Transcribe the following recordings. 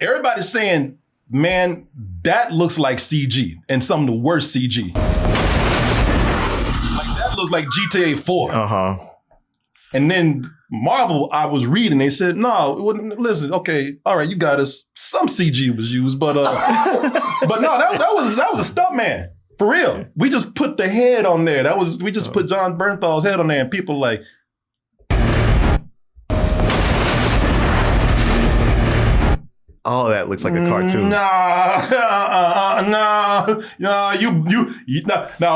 everybody's saying, man, that looks like CG and some of the worst CG. Like that looks like GTA 4. Uh-huh. And then Marvel, I was reading, they said, no, it wouldn't, listen, okay, all right, you got us. Some CG was used, but no, that was a stunt man. For real. We just put the head on there. We just put John Bernthal's head on there, and people like, all of that looks like a cartoon. Nah,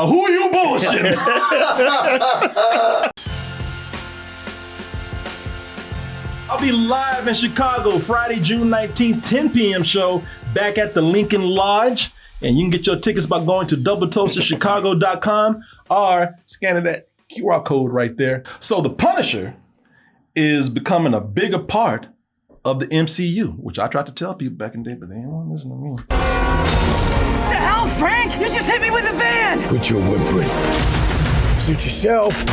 who are you bullshitting? I'll be live in Chicago Friday, June 19th, 10 p.m. show back at the Lincoln Lodge. And you can get your tickets by going to doubletoastedchicago.com or scanning that QR code right there. So the Punisher is becoming a bigger part of the MCU, which I tried to tell people back in the day, but they didn't want to listen to me. What the hell, Frank? You just hit me with a van! Quit your whimpering. Suit yourself.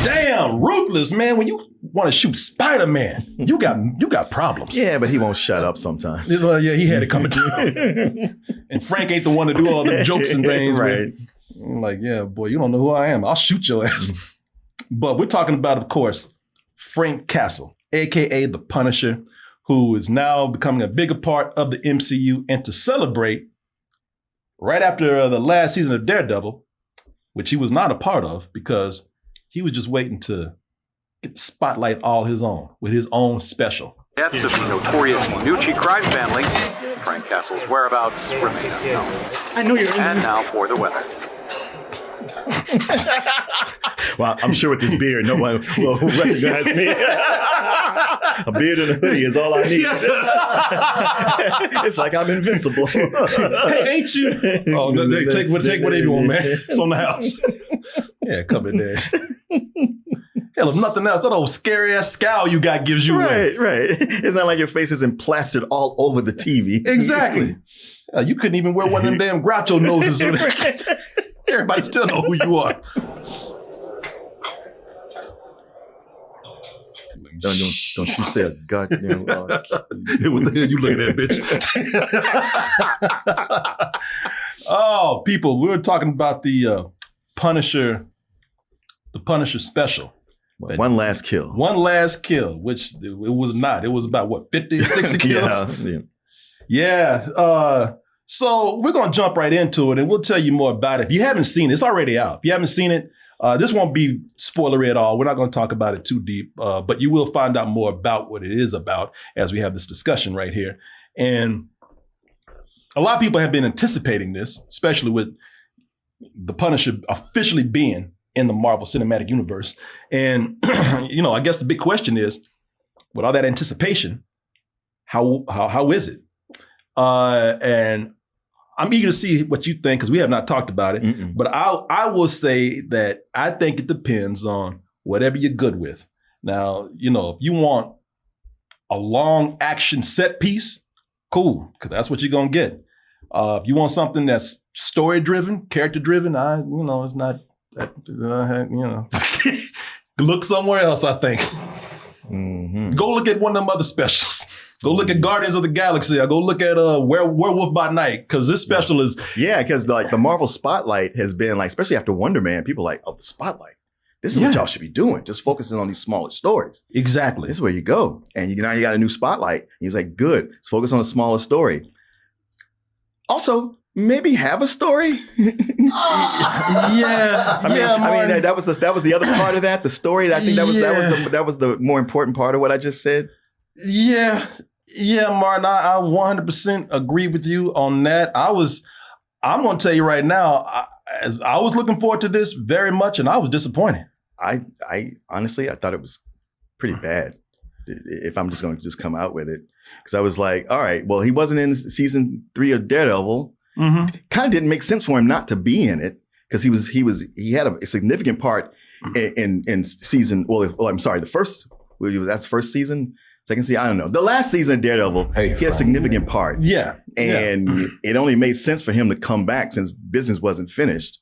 Damn, ruthless, man. When you want to shoot Spider-Man, you got problems. Yeah, but he won't shut up sometimes. Yeah, he had it coming to. And Frank ain't the one to do all the jokes and things. Right. I'm like, yeah, boy, you don't know who I am. I'll shoot your ass. But we're talking about, of course, Frank Castle, a.k.a. the Punisher, who is now becoming a bigger part of the MCU. And to celebrate, right after the last season of Daredevil, which he was not a part of because he was just waiting to get the spotlight all his own with his own special. Deaths of the notorious Minucci crime family. Frank Castle's whereabouts remain unknown. I know you're in And now for the weather. Well, I'm sure with this beard, no one will recognize me. A beard and a hoodie is all I need. It's like I'm invincible. Hey, ain't you? Oh, no, take whatever you want, man. It's on the house. Yeah, come in there. Hell, if nothing else, that old scary ass scowl you got gives you away. Right. It's not like your face isn't plastered all over the TV. Exactly. You couldn't even wear one of them damn Groucho noses. So everybody still know who you are. Don't you say a goddamn. What the hell you looking at, bitch? Oh, people, we were talking about the Punisher special. One last kill. One last kill, which it was not. It was about, what, 50, 60 kills? Yeah. So we're going to jump right into it, and we'll tell you more about it. If you haven't seen it, it's already out. If you haven't seen it, this won't be spoilery at all. We're not going to talk about it too deep, but you will find out more about what it is about as we have this discussion right here. And a lot of people have been anticipating this, especially with the Punisher officially being in the Marvel Cinematic Universe. And, I guess the big question is, with all that anticipation, how is it? And I'm eager to see what you think because we have not talked about it. Mm-mm. But I will say that I think it depends on whatever you're good with. Now, if you want a long action set piece, cool, because that's what you're gonna get. If you want something that's story driven, character driven, it's not that. Look somewhere else. I think. Mm-hmm. Go look at one of them other specials. Go look at Guardians of the Galaxy. Or go look at Werewolf by Night, because this special is... Yeah, because the Marvel Spotlight has been especially after Wonder Man, people are like, oh, the Spotlight. This is what y'all should be doing, just focusing on these smaller stories. Exactly. This is where you go. And now you got a new Spotlight. He's like, good, let's focus on a smaller story. Also, maybe have a story. That was the other part of that, the story. I think that was the more important part of what I just said. Yeah, Martin, I 100% agree with you on that. I'm going to tell you right now, I was looking forward to this very much, and I was disappointed. I honestly, I thought it was pretty bad, if I'm just going to come out with it. Because I was like, all right, well, he wasn't in season 3 of Daredevil. Mm-hmm. Kind of didn't make sense for him not to be in it, because he had a significant part in season, the first, that's first season. Second season, I don't know. The last season of Daredevil, he had a significant part. Yeah. And it only made sense for him to come back since business wasn't finished.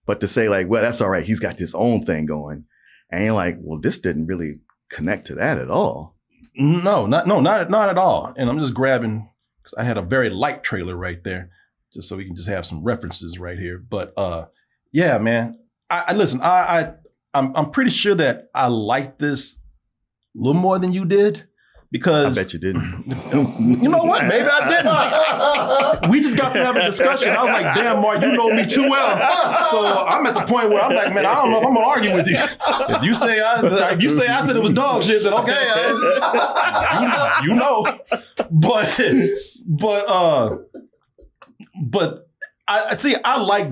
But to say well, that's all right. He's got this own thing going. And you're like, well, this didn't really connect to that at all. No, not at all. And I'm just grabbing, because I had a very light trailer right there, just so we can just have some references right here. But yeah, man, I listen. I'm pretty sure that I liked this a little more than you did. Because I bet you didn't. You know what? Maybe I didn't. We just got to have a discussion. I was like, damn, Mark, you know me too well. So I'm at the point where I'm like, man, I don't know if I'm gonna argue with you. If you say I said it was dog shit, then okay, you know. But I see. I like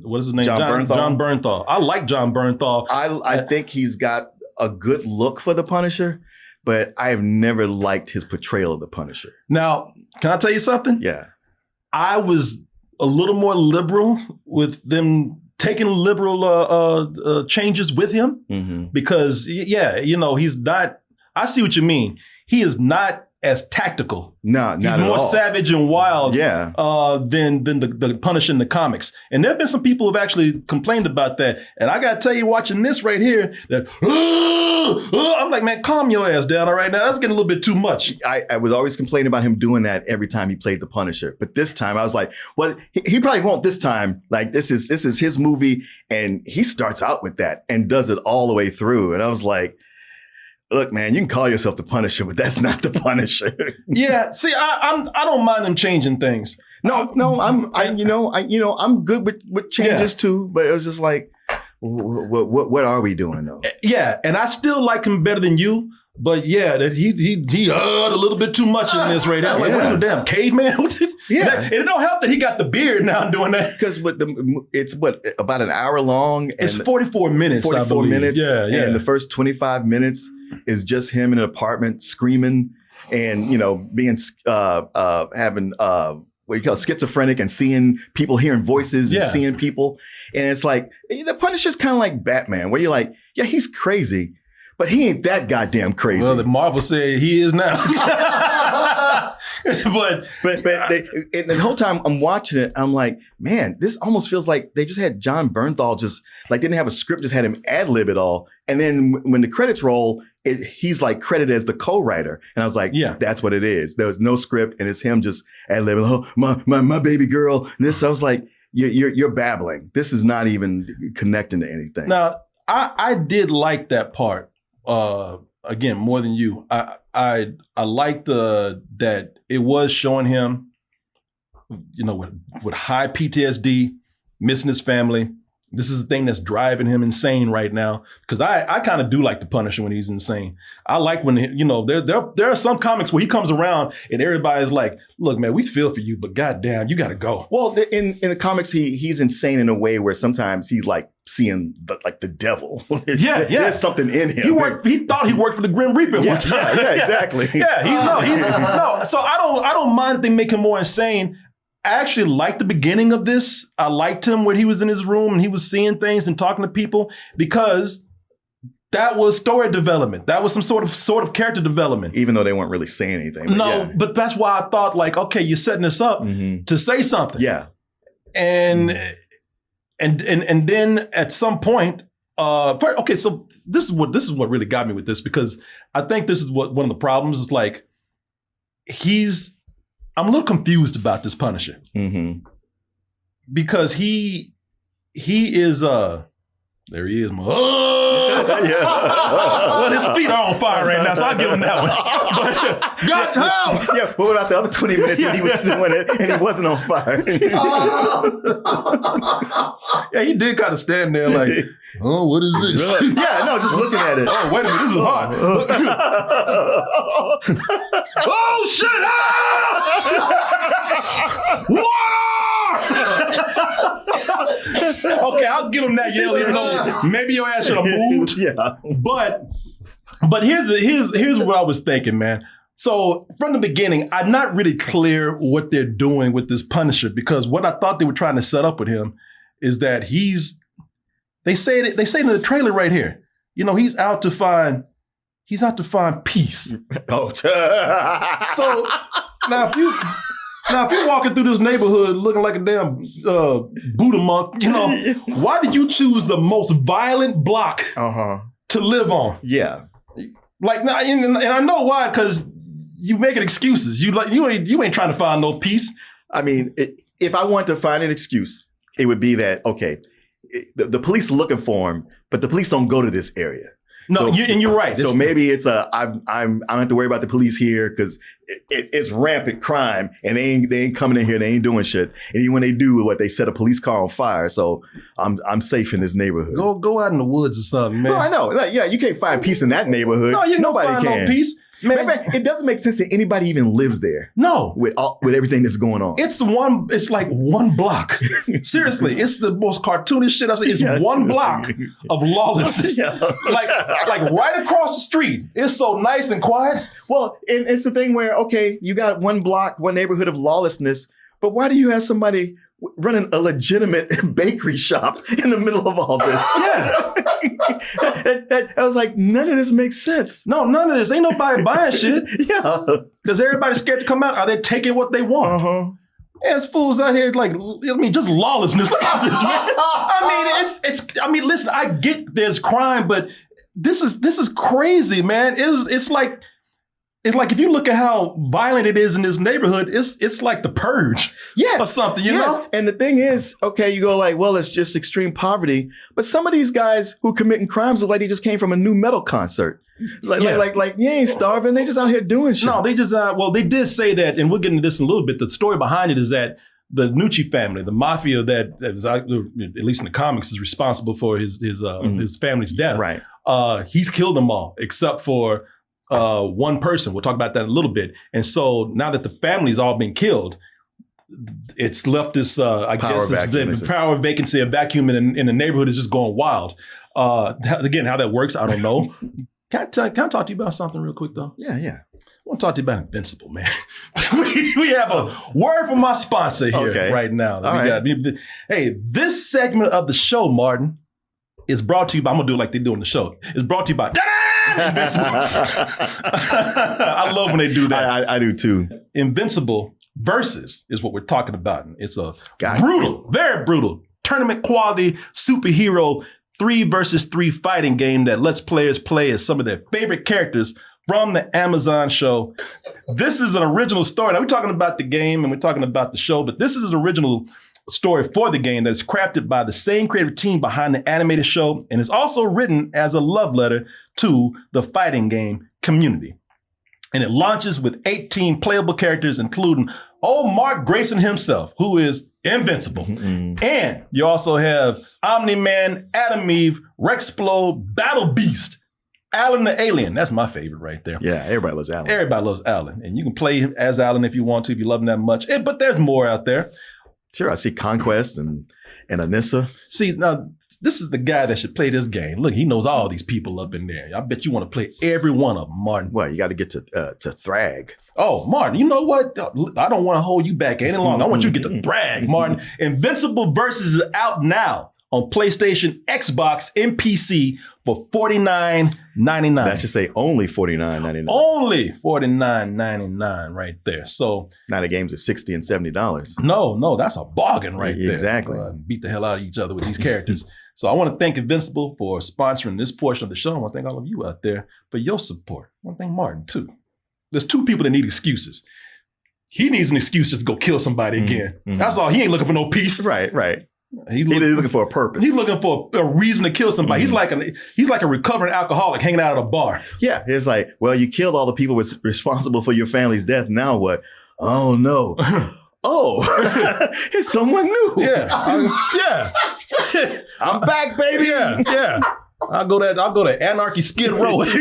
what is his name? John Bernthal. John Bernthal. I like John Bernthal. I think he's got a good look for the Punisher, but I have never liked his portrayal of the Punisher. Now, can I tell you something? Yeah. I was a little more liberal with them taking liberal changes with him because, yeah, you know, he's not, I see what you mean. He is not as tactical. No, not He's at more all. savage and wild Yeah. than the Punisher in the comics. And there have been some people who have actually complained about that. And I got to tell you, watching this right here, that I'm like, man, calm your ass down all right now. That's getting a little bit too much. I was always complaining about him doing that every time he played the Punisher. But this time I was like, well, he probably won't this time. Like, this is his movie. And he starts out with that and does it all the way through. And I was like, look, man, you can call yourself the Punisher, but that's not the Punisher. Yeah, see, I don't mind them changing things. No, I'm good with changes too, but it was just like, what are we doing though? Yeah, and I still like him better than you, but yeah, that he a little bit too much in this right now. Like, what are you, damn caveman? Yeah. And it don't help that he got the beard now doing that. Because it's about an hour long. And it's 44 minutes. 44 minutes. Yeah. And the first 25 minutes is just him in an apartment screaming and, you know, being having what you call schizophrenic and seeing people, hearing voices and seeing people. And it's like the Punisher's kind of like Batman, where you're like, yeah, he's crazy, but he ain't that goddamn crazy. Well, the Marvel said he is now. but the whole time I'm watching it, I'm like, man, this almost feels like they just had John Bernthal just like didn't have a script, just had him ad-lib it all. And then when the credits roll, he's like credited as the co-writer. And I was like, yeah, that's what it is. There was no script and it's him just ad-libbing, oh, my baby girl. And this, I was like, you're babbling. This is not even connecting to anything. Now, I did like that part. Again, more than you. I liked that it was showing him, you know, with high PTSD, missing his family. This is the thing that's driving him insane right now. Because I kind of do like the Punisher when he's insane. I like when, you know, there are some comics where he comes around and everybody's like, look, man, we feel for you, but goddamn, you got to go. Well, in the comics, he's insane in a way where sometimes he's like seeing the devil. Yeah. There's something in him. He thought he worked for the Grim Reaper one time. Yeah, exactly. No. So I don't mind if they make him more insane. I actually liked the beginning of this. I liked him when he was in his room and he was seeing things and talking to people because that was story development. That was some sort of character development. Even though they weren't really saying anything. But that's why I thought like, okay, you're setting this up to say something. Yeah. And then at some point, okay, so this is what really got me with this because I think this is what one of the problems is like. I'm a little confused about this Punisher because he is there he is. Well, his feet are on fire right now, so I'll give him that one. God, how? Yeah, what about the other 20 minutes when he was doing it and he wasn't on fire? Yeah, he did kind of stand there like, oh, what is this? Yeah, no, just looking at it. Oh, wait a minute, this is hot. Oh, shit! Okay, I'll give him that yell, even though maybe your ass should have moved. Yeah. But here's what I was thinking, man. So from the beginning, I'm not really clear what they're doing with this Punisher because what I thought they were trying to set up with him is that they say in the trailer right here, you know, he's out to find peace. Oh, so now if you're walking through this neighborhood looking like a damn Buddha monk, you know, why did you choose the most violent block to live on? Yeah. Like, and I know why, because you making excuses. You ain't trying to find no peace. I mean, if I want to find an excuse, it would be that, okay, the police are looking for him, but the police don't go to this area. No, and you're right. So maybe it's I don't have to worry about the police here because it's rampant crime and they ain't coming in here. They ain't doing shit. And even when they do, they set a police car on fire. So I'm safe in this neighborhood. Go out in the woods or something, man. No, I know. Like, yeah, you can't find peace in that neighborhood. No, you can't Nobody find can. no peace. Man, it doesn't make sense that anybody even lives there. No, with everything that's going on. It's like one block. Seriously, it's the most cartoonish shit I've seen. It's one block of lawlessness, like right across the street. It's so nice and quiet. Well, and it's the thing where you got one block, one neighborhood of lawlessness, but why do you have somebody running a legitimate bakery shop in the middle of all this? Yeah. I was like, none of this makes sense. No, none of this. Ain't nobody buying shit. Yeah. Because everybody's scared to come out. Are they taking what they want? Uh-huh. There's fools out here just lawlessness. Look at this, man. Listen, I get there's crime, but this is crazy, man. It's like if you look at how violent it is in this neighborhood, it's like the purge, or something, you know? And the thing is, okay, you go like, well, it's just extreme poverty, but some of these guys who committing crimes look like they just came from a new metal concert. Like you ain't starving, they just out here doing shit. No, they just they did say that, and we'll get into this in a little bit. The story behind it is that the Nucci family, the mafia that is, at least in the comics, is responsible for his family's death. Right. He's killed them all except for one person. We'll talk about that in a little bit. And so now that the family's all been killed, it's left this, the power vacancy, a vacuum in the neighborhood is just going wild. Again, how that works, I don't know. Can I talk to you about something real quick, though? Yeah. I want to talk to you about Invincible, man. we have a word from my sponsor here right now. Hey, this segment of the show, Martin, is brought to you by, I'm going to do it like they do on the show. It's brought to you by Invincible. I love when they do that. I do too. Invincible Versus is what we're talking about. It's a very brutal, tournament quality superhero 3 versus 3 fighting game that lets players play as some of their favorite characters from the Amazon show. This is an original story. Now, we're talking about the game and we're talking about the show, but this is an original story for the game that is crafted by the same creative team behind the animated show and is also written as a love letter to the fighting game community. And it launches with 18 playable characters, including Mark Grayson himself, who is Invincible. Mm-hmm. And you also have Omni-Man, Adam Eve, Rexplode, Battle Beast, Alan the Alien. That's my favorite right there. Yeah, everybody loves Alan. Everybody loves Alan. And you can play him as Alan if you want to, if you love him that much. But there's more out there. Sure, I see Conquest and Anissa. See, now, this is the guy that should play this game. Look, he knows all these people up in there. I bet you want to play every one of them, Martin. Well, you got to get to Thrag. Oh, Martin, you know what? I don't want to hold you back any longer. I want you to get to Thrag, Martin. Invincible Versus is out now on PlayStation, Xbox, and PC for $49.99. That should say only $49.99. Only $49.99 right there. So now the games are $60 and $70. No, that's a bargain right there. Exactly. Beat the hell out of each other with these characters. So I want to thank Invincible for sponsoring this portion of the show. I want to thank all of you out there for your support. I want to thank Martin too. There's 2 people that need excuses. He needs an excuse just to go kill somebody again. Mm-hmm. That's all. He ain't looking for no peace. Right. He's looking for a purpose. He's looking for a reason to kill somebody. Mm-hmm. He's like a recovering alcoholic hanging out at a bar. Yeah, it's like, well, you killed all the people responsible for your family's death. Now what? Oh no. It's someone new. Yeah. I'm back, baby. Yeah. I'll go to Anarchy Skid Row and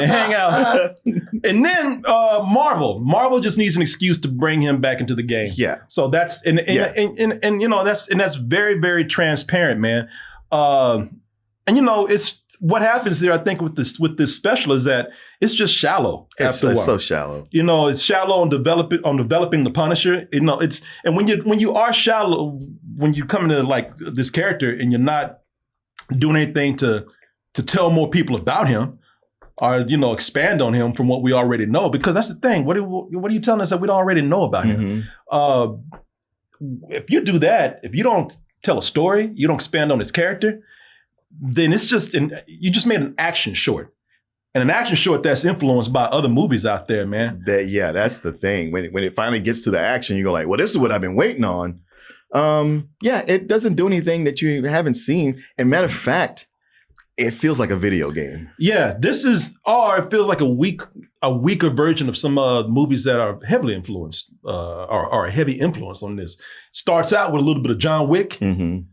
hang out. And then Marvel just needs an excuse to bring him back into the game. Yeah. So that's and you know that's very, very transparent, man. And you know, it's what happens there. I think with this special is that it's just shallow. It's so shallow. You know, it's shallow on developing the Punisher. You know, and when you are shallow, when you come into like this character and you're not doing anything to tell more people about him or, you know, expand on him from what we already know, because that's the thing. What are you telling us that we don't already know about him? If you do that, if you don't tell a story, you don't expand on his character, then it's just, you just made an action short. and an action short that's influenced by other movies out there, man. That's the thing. When it finally gets to the action, you go like, well, this is what I've been waiting on. It doesn't do anything that you haven't seen. And matter of fact, it feels like a video game. Yeah, it feels like a weaker version of some movies that are heavily influenced or a heavy influence on this. Starts out with a little bit of John Wick, and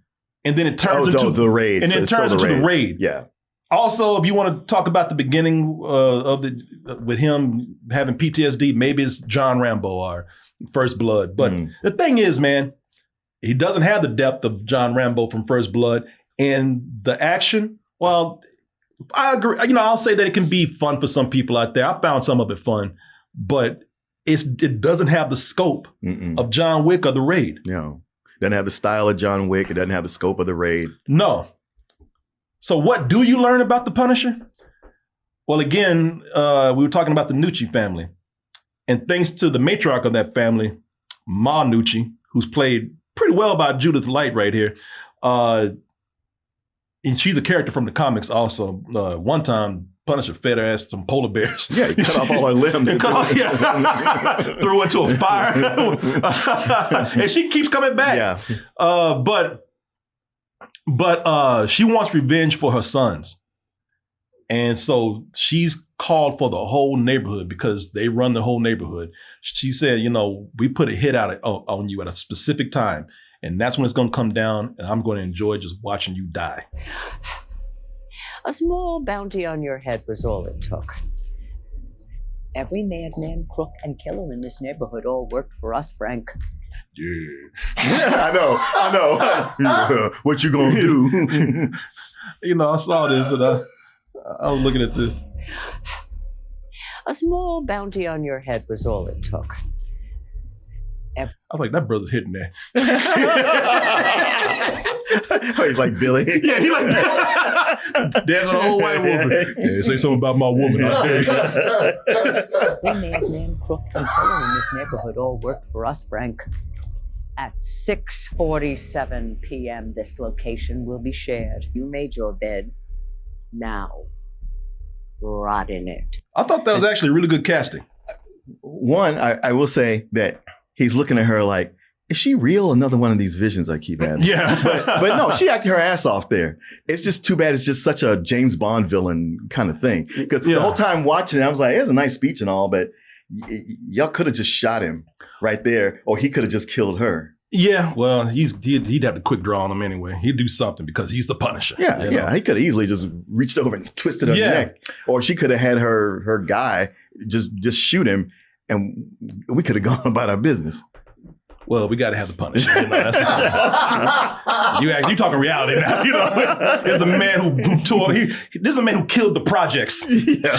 then it turns into the Raid. And then it turns into the Raid. Yeah. Also, if you want to talk about the beginning with him having PTSD, maybe it's John Rambo or First Blood. But the thing is, man, he doesn't have the depth of John Rambo from First Blood, and the action. Well, I agree. I'll say that it can be fun for some people out there. I found some of it fun, but it doesn't have the scope of John Wick or The Raid. No, doesn't have the style of John Wick. It doesn't have the scope of The Raid. No. So what do you learn about the Punisher? Well, again, we were talking about the Nucci family, and thanks to the matriarch of that family, Ma Nucci, who's played pretty well by Judith Light right here. And she's a character from the comics also. One time, Punisher fed her ass some polar bears. Yeah, he cut off all her limbs. Threw her into a fire. And she keeps coming back. Yeah. But she wants revenge for her sons. And so she's called for the whole neighborhood because they run the whole neighborhood. She said, we put a hit out on you at a specific time. And that's when it's going to come down, and I'm going to enjoy just watching you die. A small bounty on your head was all it took. Every madman, crook, and killer in this neighborhood all worked for us, Frank. Yeah. I know. What you gonna do? I saw this, and I was looking at this. A small bounty on your head was all it took. I was like, that brother's hitting that. He's like Billy. Yeah, he like Dad's an old white woman. Yeah, say something about my woman. Every madman, crook, and killer in this neighborhood all worked for us, Frank. At 6:47 p.m., this location will be shared. You made your bed. Now, rot in it. I thought that was actually really good casting. One, I will say that he's looking at her like, is she real? Another one of these visions I keep having. Yeah. but no, she acted her ass off there. It's just too bad it's just such a James Bond villain kind of thing. Because the whole time watching it, I was like, it was a nice speech and all, but y'all could have just shot him right there, or he could have just killed her. Yeah, well, he'd have to quick draw on him anyway. He'd do something because he's the Punisher. Yeah. He could have easily just reached over and twisted her neck. Or she could have had her guy just shoot him, and we could have gone about our business. Well, we got to have the Punisher. That's you talking reality now. There's a man who this is a man who killed the projects. Yeah.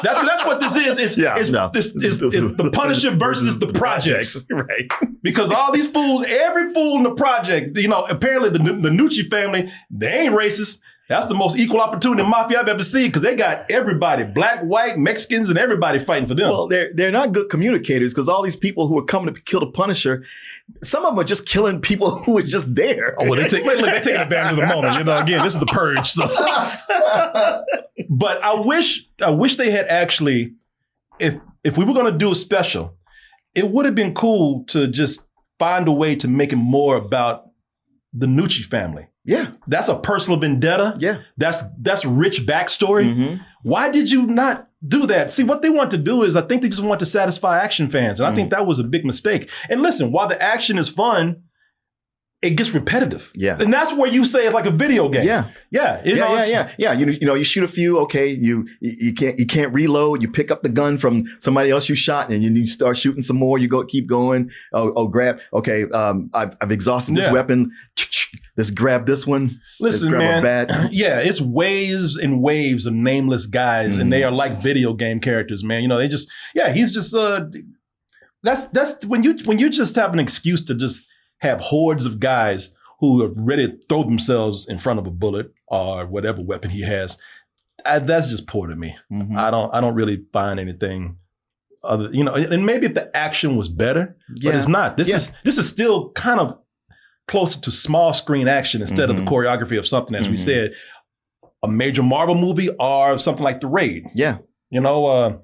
That's what this is. It's the Punisher versus the projects. Right. Because all these fools, every fool in the project, apparently the Nucci family, they ain't racist. That's the most equal opportunity mafia I've ever seen because they got everybody, black, white, Mexicans, and everybody fighting for them. Well, they're not good communicators because all these people who are coming to kill the Punisher, some of them are just killing people who are just there. Oh, well, they're taking advantage of the moment. Again, this is the purge. So. But I wish they had actually, if we were going to do a special, it would have been cool to just find a way to make it more about the Nucci family. Yeah. That's a personal vendetta. Yeah. That's rich backstory. Mm-hmm. Why did you not do that? See, what they want to do is I think they just want to satisfy action fans. And I think that was a big mistake. And listen, while the action is fun, it gets repetitive. Yeah. And that's where you say it's like a video game. Yeah. Yeah. Yeah. You shoot a few, okay, you can't reload, you pick up the gun from somebody else you shot and you start shooting some more, keep going. Grab, okay, I've exhausted this weapon. Let's grab this one. Listen, man. Yeah, it's waves and waves of nameless guys, and they are like video game characters, man. He's just that's when you just have an excuse to just have hordes of guys who are ready to throw themselves in front of a bullet or whatever weapon he has. That's just poor to me. Mm-hmm. I don't really find anything other, and maybe if the action was better, but it's not. This is still kind of closer to small screen action instead of the choreography of something, as we said. a major Marvel movie or something like The Raid. Yeah. You know,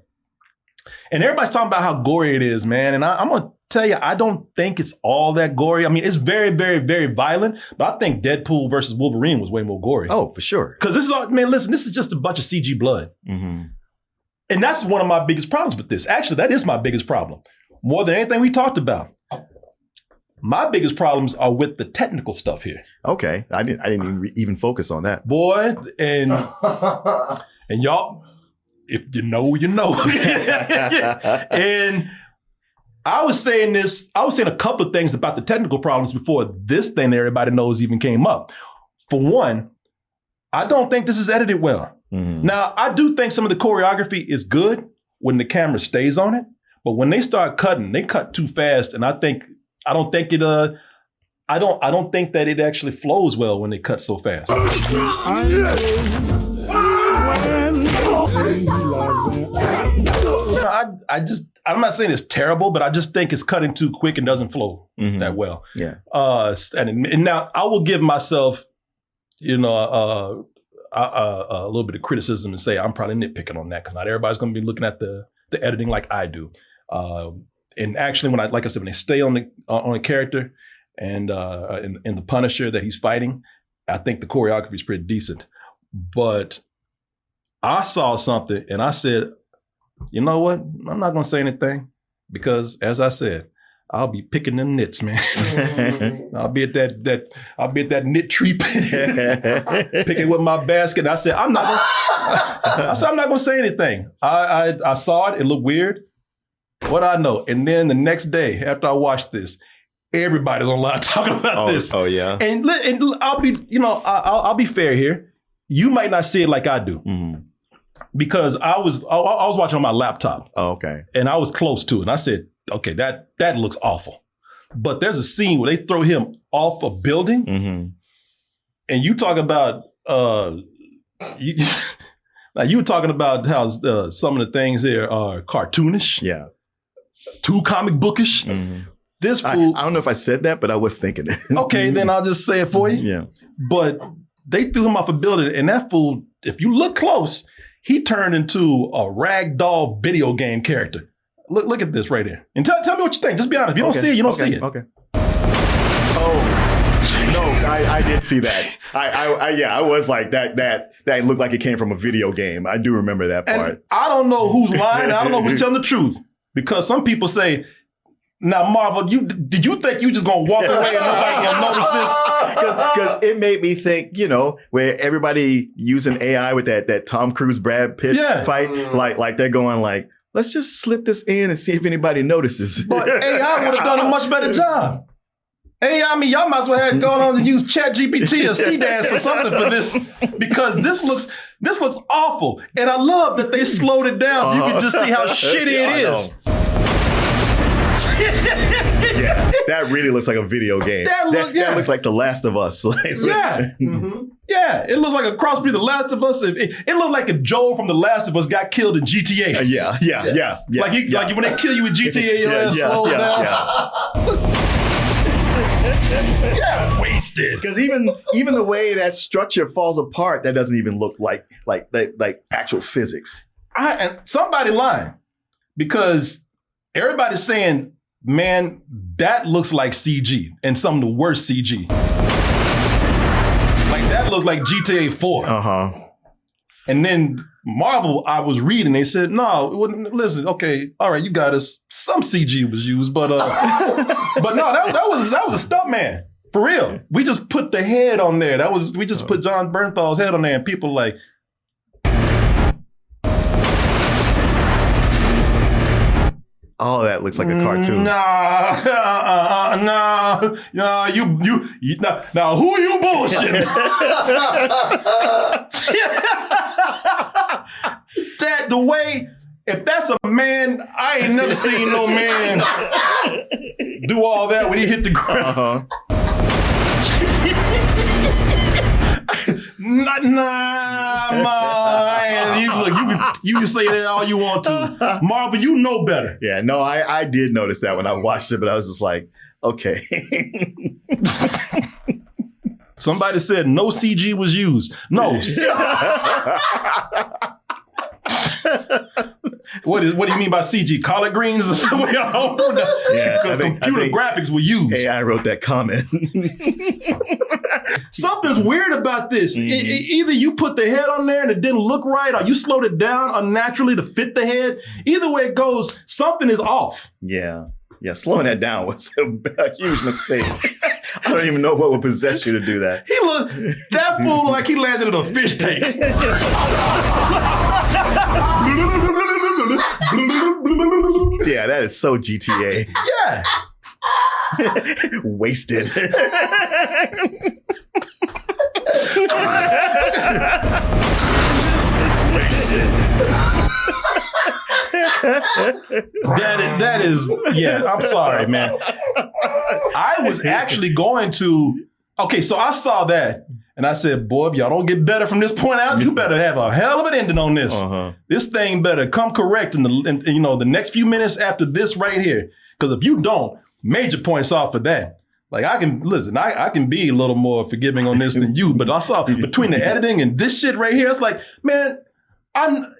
and everybody's talking about how gory it is, man. And I'm going to tell you, I don't think it's all that gory. I mean, it's very, very, very violent, but I think Deadpool versus Wolverine was way more gory. Oh, for sure. Because this is all, man, listen, this is just a bunch of CG blood. Mm-hmm. And that's one of my biggest problems with this. Actually, that is my biggest problem. More than anything we talked about. My biggest problems are with the technical stuff here. Okay. I didn't even focus on that. Boy, and y'all, if you know, you know. And I was saying a couple of things about the technical problems before this thing that everybody knows even came up. For one, I don't think this is edited well. Mm-hmm. Now, I do think some of the choreography is good when the camera stays on it, but when they start cutting, they cut too fast, and I don't think that it actually flows well when they cut so fast. I'm not saying it's terrible, but I just think it's cutting too quick and doesn't flow that well. Yeah. And now I will give myself, a little bit of criticism and say I'm probably nitpicking on that because not everybody's going to be looking at the editing like I do. And actually, when they stay on a character and in the Punisher that he's fighting, I think the choreography is pretty decent. But I saw something and I said, you know what? I'm not going to say anything because, as I said, I'll be picking them nits, man. I'll be at that knit tree picking with my basket. And I said, I'm not going to say anything. I saw it. It looked weird. What I know. And then the next day after I watched this, everybody's online talking about this. Oh yeah. And I'll be, I'll be fair here. You might not see it like I do. Mm-hmm. Because I was watching on my laptop. Oh, okay. And I was close to it. And I said, okay, that looks awful. But there's a scene where they throw him off a building. Mm-hmm. And you talk about, you were talking about how some of the things here are cartoonish. Yeah. Too comic bookish. Mm-hmm. This fool. I don't know if I said that, but I was thinking it. Okay, then I'll just say it for you. Yeah. But they threw him off a building. And that fool, if you look close, he turned into a ragdoll video game character. Look at this right here. And tell me what you think. Just be honest. If you don't see it, you don't see it. Okay. Oh, no, I did see that. I was like, that looked like it came from a video game. I do remember that part. And I don't know who's lying. I don't know who's telling the truth. Because some people say, now, Marvel, did you think you just going to walk away and nobody going to notice this? Because it made me think, where everybody using AI with that Tom Cruise, Brad Pitt fight, like they're going like, let's just slip this in and see if anybody notices. But AI would have done a much better job. AI, y'all might as well have gone on and use ChatGPT or C-Dance or something for this because this looks awful. And I love that they slowed it down so you can just see how shitty it is. Yeah, that really looks like a video game. That looks like The Last of Us. Yeah. Mm-hmm. Yeah, it looks like a cross between The Last of Us. It looks like if Joel from The Last of Us got killed in GTA. Yeah. Like when they kill you in GTA, your ass slows down. Yeah, wasted. Because even the way that structure falls apart, that doesn't even look like actual physics. And somebody lying because everybody's saying, man, that looks like CG and some of the worst CG. Like that looks like GTA 4. Uh-huh. And then Marvel, I was reading, they said, no, it wouldn't. Listen, okay, all right, you got us. Some CG was used, but no, that was a stunt man. For real. We just put the head on there. We just put John Bernthal's head on there, and people like, all that looks like a cartoon. Nah, you now who are you bullshitting? That the way, if that's a man, I ain't never seen no man do all that when he hit the ground. Uh-huh. You can say that all you want to. Marvel, you know better. Yeah, no, I did notice that when I watched it, but I was just like, okay. Somebody said no CG was used. No. What do you mean by CG? Collard greens or something? I don't know. Because computer graphics were used. AI wrote that comment. Something's weird about this. Either you put the head on there and it didn't look right, or you slowed it down unnaturally to fit the head. Either way it goes, something is off. Yeah, slowing that down was a huge mistake. I don't even know what would possess you to do that. He looked, that fool like he landed in a fish tank. Yeah, that is so GTA. Yeah. Wasted. That is, yeah, I'm sorry, man. I was actually going to, okay, so I saw that and I said, boy, if y'all don't get better from this point out, you better have a hell of an ending on this. This thing better come correct in the next few minutes after this right here. Because if you don't, major points off for that. Like I can be a little more forgiving on this than you, but I saw between the editing and this shit right here, it's like, man,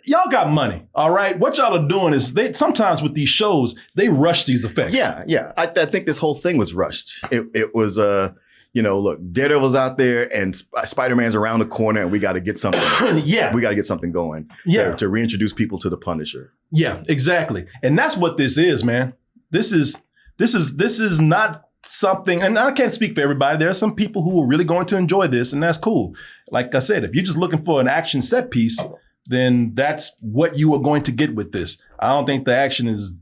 y'all got money, all right? What y'all are doing is sometimes with these shows, they rush these effects. Yeah. I think this whole thing was rushed. It was, look, Daredevil's out there and Spider-Man's around the corner and we got to get something. Yeah. We got to get something going to reintroduce people to the Punisher. Yeah, exactly. And that's what this is, man. This is not something, and I can't speak for everybody. There are some people who are really going to enjoy this, and that's cool. Like I said, if you're just looking for an action set piece, then that's what you are going to get with this. I don't think the action is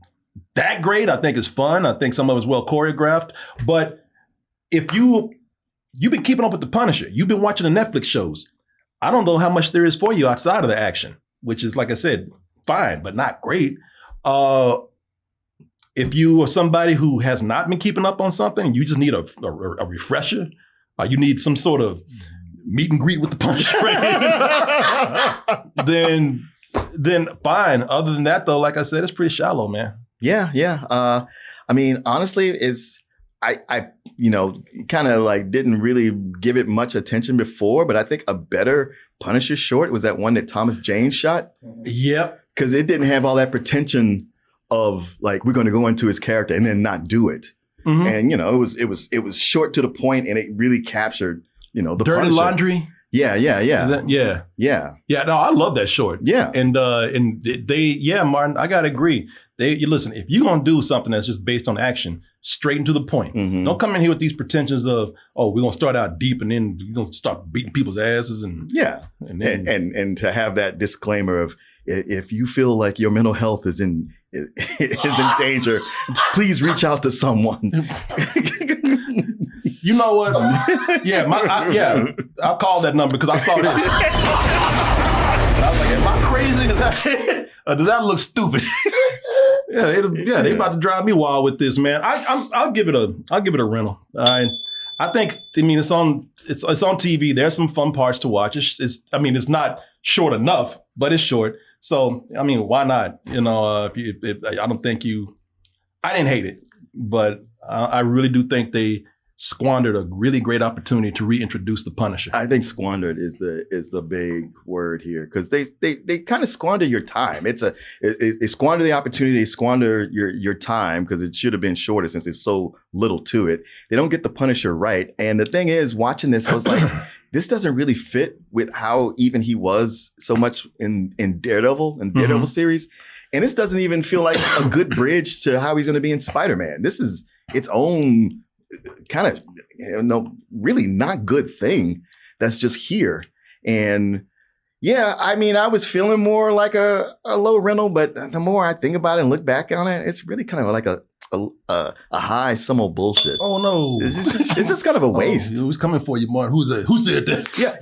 that great. I think it's fun. I think some of it's well choreographed. But if you've been keeping up with the Punisher, you've been watching the Netflix shows, I don't know how much there is for you outside of the action, which is, like I said, fine, but not great. If you are somebody who has not been keeping up on something, you just need a refresher, or you need some sort of meet and greet with the Punisher, then fine. Other than that, though, like I said, it's pretty shallow, man. Yeah. I mean, honestly, I kind of like didn't really give it much attention before, but I think a better Punisher short was that one that Thomas Jane shot. Yep. Because it didn't have all that pretension of like, we're going to go into his character and then not do it. And, it was short to the point and it really captured, the Dirty Punisher. Laundry. Yeah. Yeah. No, I love that short. Yeah. And Martin, I got to agree. Listen, if you're going to do something that's just based on action, straight and to the point. Don't come in here with these pretensions of, oh, we're going to start out deep and then we're going to start beating people's asses. And and to have that disclaimer of, if you feel like your mental health is in danger, please reach out to someone. You know what? I'll call that number because I saw this. I was like, am I crazy? Does that look stupid? They about to drive me wild with this, man. I'll give it a rental. I think it's on TV. There's some fun parts to watch. It's not short enough, but it's short. So, why not? I don't think I didn't hate it, but I really do think they squandered a really great opportunity to reintroduce the Punisher. I think squandered is the big word here, because they kind of squander your time. They squander the opportunity, they squander your time because it should have been shorter since there's so little to it. They don't get the Punisher right. And the thing is, watching this, I was like, this doesn't really fit with how even he was so much in Daredevil and Daredevil series. And this doesn't even feel like a good bridge to how he's going to be in Spider-Man. This is its own kind of, really not good thing that's just here. And yeah, I was feeling more like a low rental, but the more I think about it and look back on it, it's really kind of like a high sum of bullshit. Oh no, it's just kind of a waste. Who's coming for you, Martin? Who said that? Yeah.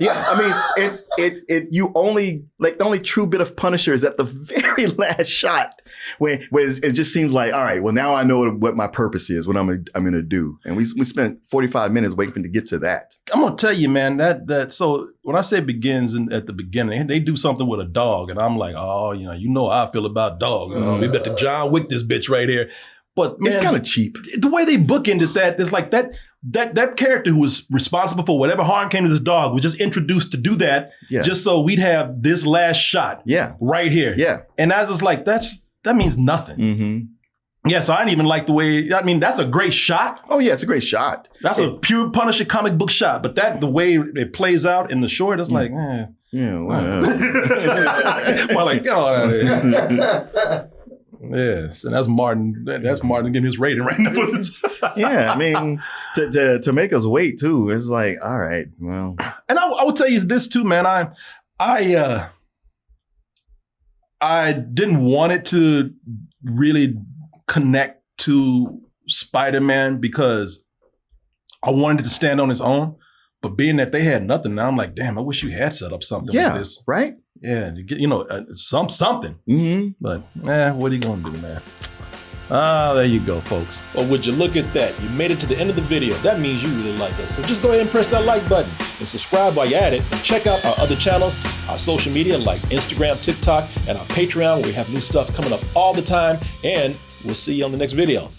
You only, like, the only true bit of Punisher is at the very last shot where it just seems like, all right, well, now I know what my purpose is, what I'm gonna do, and we spent 45 minutes waiting to get to that. I'm gonna tell you, man, that so when I say begins at the beginning, they do something with a dog, and I'm like, oh, you know how I feel about dogs. We better John Wick this bitch right here. But man, it's kind of cheap. The way they bookended that is like that. that character who was responsible for whatever harm came to this dog was just introduced to do that, just so we'd have this last shot, right here, And I was just like, that means nothing. Mm-hmm. Yeah, so I didn't even like the way. I mean, that's a great shot. Oh yeah, it's a great shot. That's a pure Punisher comic book shot. But the way it plays out in the short, it's like, yeah, whatever. Well, like, get all out of here. Yes, and that's Martin. That's Martin getting his rating right now. Yeah, I mean, to make us wait too. It's like, all right, well. And I will tell you this too, man. I didn't want it to really connect to Spider-Man because I wanted it to stand on its own. But being that they had nothing, now I'm like, damn, I wish you had set up something like this. Right? Yeah, to get, something. Mm-hmm. But, what are you going to do, man? There you go, folks. Well, would you look at that? You made it to the end of the video. That means you really like us. So just go ahead and press that like button and subscribe while you're at it. And check out our other channels, our social media like Instagram, TikTok, and our Patreon where we have new stuff coming up all the time. And we'll see you on the next video.